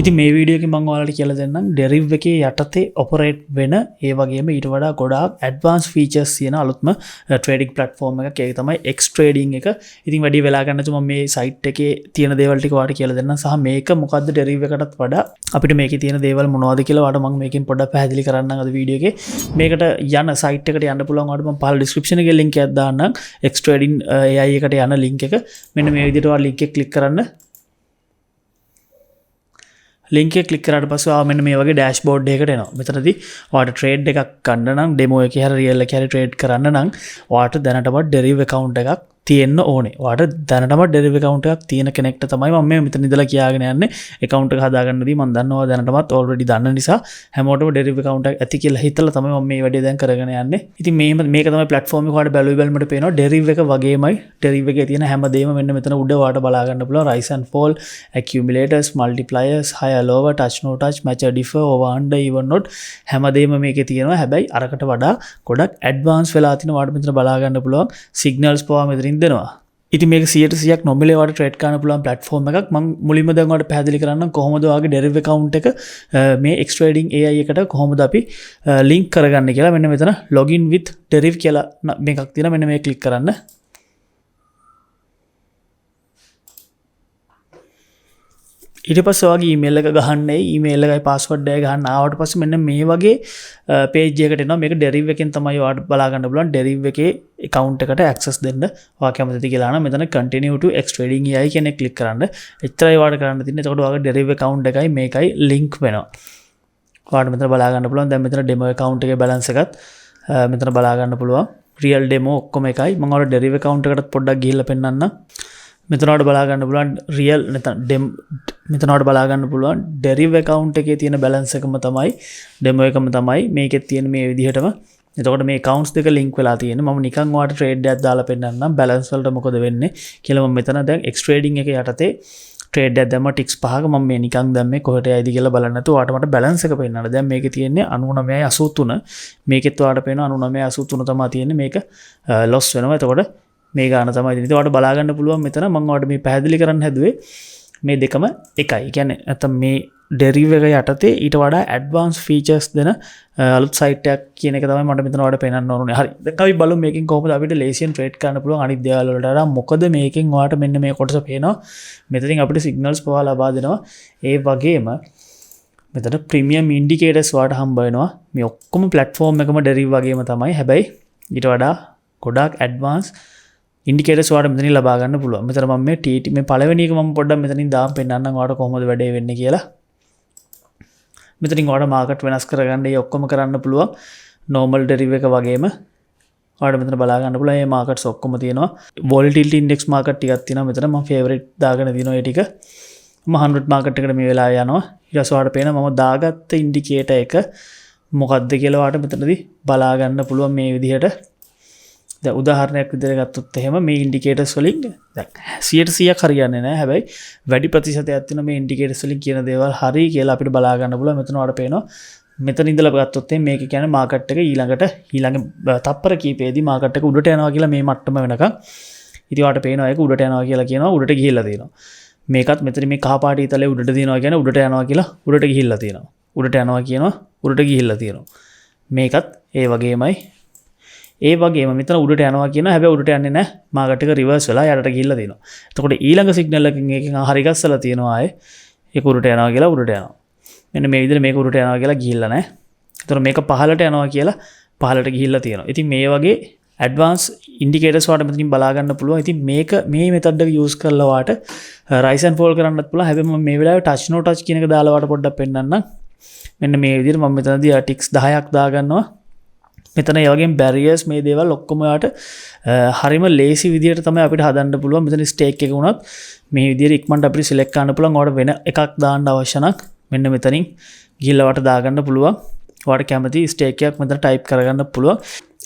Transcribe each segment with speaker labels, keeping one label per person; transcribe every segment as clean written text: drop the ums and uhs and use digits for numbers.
Speaker 1: ඉතින් මේ වීඩියෝ එකෙන් මම ඔයාලට කියලා දෙන්නම් ඩෙරිව් එකේ යටතේ ඔපරේට් වෙන ඒ වගේම ඊට වඩා ගොඩාක් ඇඩ්වාන්ස් ෆීචර්ස් තියෙන අලුත්ම ට්‍රේඩින් ප්ලැට්ෆෝම් එකක්. ඒක තමයි X trading එක. ඉතින් වැඩි වෙලා ගන්න නැතුව මම මේ සයිට් එකේ තියෙන දේවල් ටික ඔයාලට කියලා දෙන්නම් සහ මේක මොකද්ද ඩෙරිව් එකටත් වඩා අපිට මේකේ තියෙන දේවල් මොනවද කියලා ඔයාලට මම මේකෙන් පොඩ්ඩක් පැහැදිලි කරන්නම් අද වීඩියෝ එකේ. මේකට යන සයිට් එකට යන්න පුළුවන් ඔයාලට මම පහළ ඩිස්ක්‍රිප්ෂන් එකේ ලින්ක් එකක් දාන්නම්. X trading AI එකට යන ලින්ක් එක. මෙන්න මේ විදිහට ඔයාලා ලින්ක් එක ක්ලික් කරන්න. ලින්ක් එක ක්ලික් කරාට පස්සේ ආව මෙන්න මේ වගේ ඩෑෂ්බෝඩ් එකකට එනවා. මෙතනදී ඔයාලට ට්‍රේඩ් එකක් ගන්න නම් ඩෙමෝ එකේ හරි රියල් එකේ හරි ට්‍රේඩ් කරන්න නම් ඔයාලට දැනටමත් ඩෙරිව් account එකක් තියෙන්න ඕනේ. ඔයාලට දැනටමත් ඩෙරිව් account එකක් තියෙන කෙනෙක්ට තමයි මම මේ මෙතන ඉඳලා කියාගෙන යන්නේ. account එක හදාගන්නදී මම දන්නවා දැනටමත් already දන්න නිසා හැමෝටම ඩෙරිව් account එකක් ඇති කියලා හිතලා තමයි මම මේ වැඩේ දැන් කරගෙන යන්නේ. ඉතින් මේක තමයි platform එක ඔයාලට බැලුවේ බැලමට පේනවා ඩෙරිව් එක වගේමයි ඩෙරිව් එකේ තියෙන හැමදේම මෙන්න මෙතන උඩ ඔයාලට බලා ගන්න පුළුවන්. rise and fall, accumulators, multipliers, higher lower, touch no touch, match differ, over under, even not හැමදේම මේකේ තියෙනවා. හැබැයි අරකට වඩා ගොඩක් ඇඩ්වාන්ස් වෙලා තිනවා. ඔයාලට මෙතන බලා ගන්න පුළුවන් signals පවා මෙතනින් දෙනවා. ඉතින් මේක 100% නොමිලේ ඔයාලට ට්‍රේඩ් කරන්න පුළුවන් platform එකක්. මම මුලින්ම දැන් ඔයාලට පැහැදිලි කරන්නම් කොහොමද ඔයාගේ derivative account එක මේ X trading AI එකට කොහොමද අපි link කරගන්නේ කියලා. මෙන්න මෙතන login with derivative කියලා මේකක් තියෙනවා. මෙන්න මේක ක්ලික් කරන්න. ඊට පස්සේ ඔයාගේ ඊමේල් එක ගහන්නේ ඊමේල් එකයි පාස්වර්ඩ් එක ගහන්න ආවට පස්සේ මෙන්න මේ වගේ page එකකට එනවා. මේක derivative එකෙන් තමයි ඔයාලට බලා ගන්න පුළුවන්. derivative එකේ account එකට access දෙන්න ඔයා කැමතිද කියලා නම් මෙතන continue to X trading AI කියන එක click කරන්න. එච්චරයි ඔයාලට කරන්න තියෙන්නේ. එතකොට ඔයාගේ derivative account එකයි මේකයි link වෙනවා. ඔයාලට මෙතන බලා ගන්න පුළුවන්. දැන් මෙතන demo account එකේ balance එකත් මෙතන බලා ගන්න පුළුවන්. real demo ඔක්කොම එකයි. මම ඔයාලට derivative account එකකට පොඩ්ඩක් ගිහිල්ලා පෙන්නන්නම්. මෙතන ඔයාලට බලා ගන්න පුළුවන් real මෙතන ඔයාලට බලා ගන්න පුළුවන් derivative account එකේ තියෙන balance එකම තමයි demo එකම තමයි මේකෙත් තියෙන මේ විදිහටම. එතකොට මේ accounts දෙක link වෙලා තියෙනවා. මම නිකන් ඔයාලට trade එකක් දාලා පෙන්නන්නම් balance වලට මොකද වෙන්නේ කියලා. මම මෙතන දැන් X trading එක යටතේ trade එකක් දැම්ම ticks පහක මම මේ නිකන් දැම්මේ කොහෙට යයිද කියලා බලන්න නැතුව ඔයාලට මට balance එක පෙන්නන්න. දැන් මේකේ තියෙන්නේ 99.83. මේකෙත් ඔයාලට පේනවා 99.83 තමයි තියෙන්නේ. මේක loss වෙනවා. එතකොට මේ ගාන තමයි ඉතින් ඔයාලට බලා ගන්න පුළුවන්. මෙතන මම ඔයාලට මේ පැහැදිලි කරන්න හැදුවේ මේ දෙකම එකයි. කියන්නේ නැත්නම් මේ derivative එක යටතේ ඊට වඩා advanced features දෙන අලුත් site එකක් කියන එක තමයි මට මෙතන ඔයාලට පෙන්නන්න ඕනේ. හරි. දැන් අපි බලමු මේකෙන් කොහොමද අපිට ලේසියෙන් trade කරන්න පුළුවන් අනිත් දේවල් වලට වඩා. මොකද මේකෙන් ඔයාලට මෙන්න මේ කොටස පේනවා. මෙතනින් අපිට signals පවා ලබා දෙනවා. ඒ වගේම මෙතන premium indicators ඔයාලට හම්බ වෙනවා. මේ ඔක්කොම platform එකම derivative වගේම තමයි. හැබැයි ඊට වඩා ගොඩාක් advanced ඉන්ඩිකේටර්ස් ඔයාලට මෙතනින් ලබා ගන්න පුළුවන්. මෙතන මම මේ TT මේ පළවෙනි එක මම පොඩ්ඩක් මෙතනින් දාන්න පෙන්නන්නම් ඔයාලට කොහොමද වැඩේ වෙන්නේ කියලා. මෙතනින් ඔයාලට මාකට් වෙනස් කරගන්න ඒ ඔක්කොම කරන්න පුළුවන්. normal derivative එක වගේම ඔයාලට මෙතන බලා ගන්න පුළුවන් මේ මාකට්ස් ඔක්කොම තියෙනවා. volatility index මාකට් ටිකක් තියෙනවා. මෙතන මම favorite දාගෙන දිනවා ඒ ටික. මම 100 මාකට් එකට මේ වෙලාවේ යනවා. ඊට පස්සේ ඔයාලට පේනවා මම දාගත්ත ඉන්ඩිකේටර් එක මොකක්ද කියලා ඔයාලට මෙතනදී බලා ගන්න පුළුවන් මේ විදිහට. දැන් උදාහරණයක් විදිහට ගත්තොත් එහෙම මේ ඉන්ඩිකේටර්ස් වලින් දැන් 100% හරියන්නේ නැහැ. හැබැයි වැඩි ප්‍රතිශතයක් තියෙන මේ ඉන්ඩිකේටර්ස් වලින් කියන දේවල් හරි කියලා අපිට බලා ගන්න පුළුවන්. මෙතන ඔයාලට පේනවා මෙතන ඉඳලා ගත්තොත් මේක කියන්නේ මාකට් එක ඊළඟ තප්පර කීපෙදී මාකට් එක උඩට යනවා කියලා මේ මට්ටම වෙනකන්. ඉතින් ඔයාලට පේනවා ඒක උඩට යනවා කියලා කියනවා උඩට ගිහිල්ලා තියෙනවා. මේකත් මෙතන මේ කහ පාට ඊතලේ උඩට දිනවා කියන්නේ උඩට යනවා කියලා උඩට ගිහිල්ලා තියෙනවා. උඩට යනවා කියනවා උඩට ගිහිල්ලා තියෙනවා. මේකත් ඒ වගේමයි. ඒ වගේම මෙතන උඩට යනවා කියන හැබැයි උඩට යන්නේ නැහැ. මාකට් එක රිවර්ස් වෙලා යටට ගිහිල්ලා තියෙනවා. එතකොට ඊළඟ සිග්නල් එකකින් එකකින් හරි ගස්සලා තියෙනවා ආයේ. ඒක උඩට යනවා කියලා උඩට යනවා. මෙන්න මේ විදිහට මේක උඩට යනවා කියලා ගිහිල්ලා නැහැ. එතකොට මේක පහළට යනවා කියලා පහළට ගිහිල්ලා තියෙනවා. ඉතින් මේ වගේ ඇඩ්වාන්ස් ඉන්ඩිකේටර්ස් වලට මෙතනින් බලා ගන්න පුළුවන්. ඉතින් මේක මේ මෙතඩ් එක යූස් කරලා වාට rise and fall කරන්නත් පුළුවන්. හැබැයි මම මේ වෙලාවේ touch no touch කියන එක දාලා වාට පොඩ්ඩක් පෙන්නන්නම්. මෙන්න මේ විදිහට මම මෙතනදී ටික්ස් 10ක් දාගන්නවා. මෙතන ඒ වගේම barriers මේ දේවල් ඔක්කොම යාට හරිම ලේසි විදියට තමයි අපිට හදන්න පුළුවන්. මෙතන stake එක වුණත් මේ විදියට ඉක්මනට අපිට select කරන්න පුළුවන්. ඔයාලට වෙන එකක් දාන්න අවශ්‍ය නම් මෙන්න මෙතනින් ගිහිල්ලා වට දාගන්න පුළුවන්. ඔයාලට කැමති stake එකක් මෙතන type කරගන්න පුළුවන්.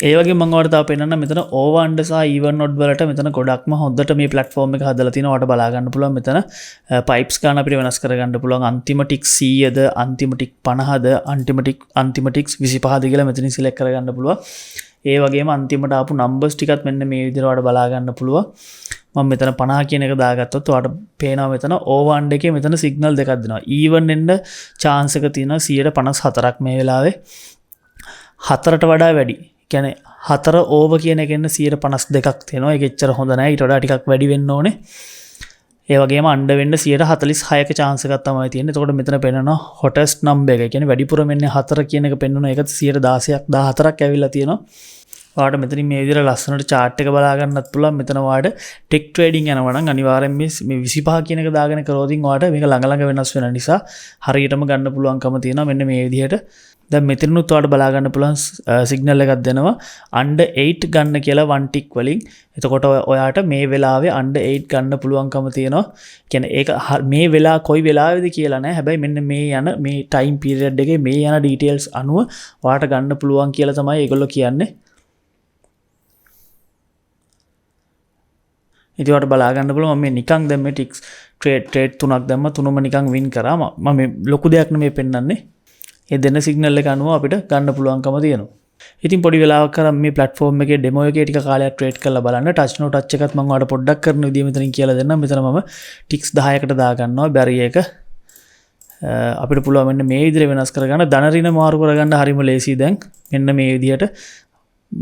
Speaker 1: ඒ වගේ මම ඔයාලට තව පෙන්නන්න මෙතන over under සහ even not වලට මෙතන ගොඩක්ම හොඳට මේ platform එක හදලා තිනවා. ඔයාලට බලා ගන්න පුළුවන්. මෙතන pipes ගන්න අපිට වෙනස් කරගන්න පුළුවන්. අන්තිම tick 100ද අන්තිම tick 50ද අන්තිම tick 25ද කියලා මෙතනින් select කරගන්න පුළුවන්. ඒ වගේම අන්තිමට ආපු numbers ටිකත් මෙන්න මේ විදිහට ඔයාලට බලා ගන්න පුළුවන්. මම මෙතන 50 කියන එක දාගත්තොත් ඔයාලට පේනවා මෙතන O1 එකේ මෙතන සිග්නල් දෙකක් දෙනවා. ඊවන් එන්න chance එක තියෙනවා 54ක් මේ වෙලාවේ. 4ට වඩා වැඩි. කියන්නේ 4 ඕවර් කියන එකෙන් 52ක් තියෙනවා. ඒක එච්චර හොඳ නැහැ. ඊට වඩා ටිකක් වැඩි වෙන්න ඕනේ. ඒ වගේම අණ්ඩ වෙන්න 146ක chance එකක් තමයි තියෙන්නේ. එතකොට මෙතන පෙන්නනවා hottest number එක. ඒ කියන්නේ වැඩිපුරම එන්නේ 4 කියන එක පෙන්වනවා. ඒකත් 116ක් 14ක් ඇවිල්ලා තියෙනවා. ඔයාලට මෙතනින් මේ විදිහට ලස්සනට chart එක බලා ගන්නත් පුළුවන්. මෙතන ඔයාලට ටෙක් ට්‍රේඩින් යනවා නම් අනිවාර්යෙන් මේ 25 කියන එක දාගෙන කරෝදින් ඔයාලට මේක ළඟ වෙනස් වෙන නිසා හරියටම ගන්න පුළුවන්කම තියෙනවා. මෙන්න මේ විදිහට දැන් මෙතනනුත් ඔයාලට බලා ගන්න පුළුවන් සිග්නල් එකක් දෙනවා under 8 ගන්න කියලා one tick වලින්. එතකොට ඔයාට මේ වෙලාවේ under 8 ගන්න පුළුවන්කම තියෙනවා. කියන්නේ ඒක මේ වෙලාව කොයි වෙලාවේද කියලා නෑ. හැබැයි මෙන්න මේ යන මේ time period එකේ මේ යන details අනුව ඔයාට ගන්න පුළුවන් කියලා තමයි ඒගොල්ලෝ කියන්නේ. ඉතින් ඔයාලට බලා ගන්න පුළුවන් මම මේ නිකන් දැන් මේ ටික්ස් ට්‍රේඩ් තුනක් දැම්ම තුනම නිකන් වින් කරා. මම මේ ලොකු දෙයක් නෙමෙයි පෙන්වන්නේ. ඒ දෙන සිග්නල් එක අනුව අපිට ගන්න පුළුවන්කම තියෙනවා. ඉතින් පොඩි වෙලාවක් කරන් මේ platform එකේ demo එකේ ටික කාලයක් trade කරලා බලන්න. touch no touch එකත් මම ඔයාලට පොඩ්ඩක් කරන විදිය මෙතනින් කියලා දෙන්නම්. මෙතන මම ticks 10කට දා ගන්නවා barrier එක. අපිට පුළුවන් මෙන්න මේ විදිහට වෙනස් කරගන්න. ධන ඍණ මාරු කරගන්න හරිම ලේසි දැන්. මෙන්න මේ විදිහට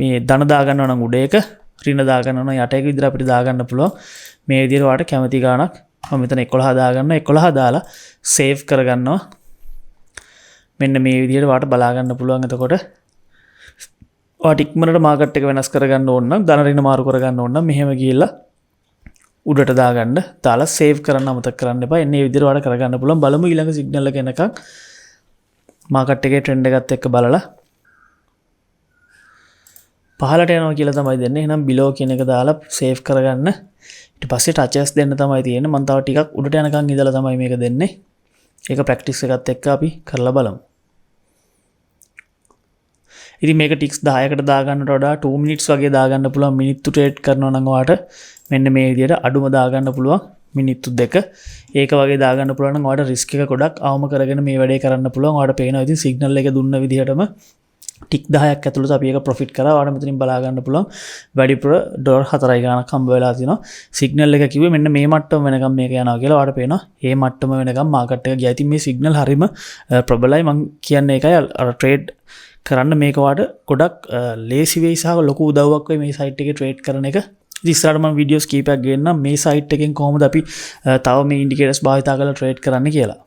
Speaker 1: මේ ධන දා ගන්නවා නම් උඩ එක ඍණ දා ගන්නවා නම් යට එක විදිහට අපිට දා ගන්න පුළුවන්. මේ විදිහට ඔයාලට කැමති ගාණක් මම මෙතන 11 දා ගන්නවා. 11 දාලා save කරගන්නවා. මෙන්න මේ විදිහට ඔයාලට බලා ගන්න පුළුවන්. එතකොට ඔයාට ඉක්මනට මාකට් එක වෙනස් කරගන්න ඕන නම් ධන ඍණ මාරු කරගන්න ඕන නම් මෙහෙම ගිහිල්ලා උඩට දාගන්න. දාලා සේව් කරන්න අමතක කරන්න එපා. එන්නේ මේ විදිහට ඔයාලට කරගන්න පුළුවන්. බලමු ඊළඟ සිග්නල් එක එනකන් මාකට් එකේ ට්‍රෙන්ඩ් එකත් එක්ක බලලා පහලට යනවා කියලා තමයි දෙන්නේ. එහෙනම් below කියන එක දාලා සේව් කරගන්න. ඊට පස්සේ touches දෙන්න තමයි තියෙන්නේ. මම තව ටිකක් උඩට යනකන් ඉඳලා තමයි මේක දෙන්නේ. ඒක ප්‍රැක්ටිස් එකත් එක්ක අපි කරලා බලමු. ඉතින් මේක ටික්ස් 10කට දාගන්නට වඩා 2 minutes වගේ දාගන්න පුළුවන්. මිනිත්තු ට්‍රේඩ් කරනවා නම් ඔයාලට මෙන්න මේ විදිහට අඩුම දාගන්න පුළුවන් මිනිත්තු 2. ඒක වගේ දාගන්න පුළුවන් නම් ඔයාලට රිස්ක් එක ගොඩක් අවම කරගෙන මේ වැඩේ කරන්න පුළුවන්. ඔයාලට පේනවා ඉතින් සිග්නල් එක දුන්න විදිහටම ටික් 10ක් ඇතුළත අපි ඒක ප්‍රොෆිට් කරා. ඔයාලට මෙතනින් බලා ගන්න පුළුවන් වැඩිපුර ඩොලර් 4යි ගාණක් හම්බ වෙලා තිනවා. සිග්නල් එක කිව්වේ මෙන්න මේ මට්ටම වෙනකම් මේක යනවා කියලා. ඔයාලට පේනවා මේ මට්ටම වෙනකම් මාකට් එක ගියා. ඉතින් මේ සිග්නල් හරීම ප්‍රබලයි. මම කියන්නේ ඒකයි අර ට්‍රේඩ් කරන්න මේක ඔයාලට ගොඩක් ලේසි වෙයි සහ ලොකු උදව්වක් වෙයි මේ සයිට් එකේ ට්‍රේඩ් කරන එක. ඉතින් ඉස්සරහට මම වීඩියෝස් කීපයක් ගේන්නම් මේ සයිට් එකෙන් කොහොමද අපි තව මේ ඉන්ඩිකේටර්ස් භාවිතා කරලා ට්‍රේඩ් කරන්න කියලා.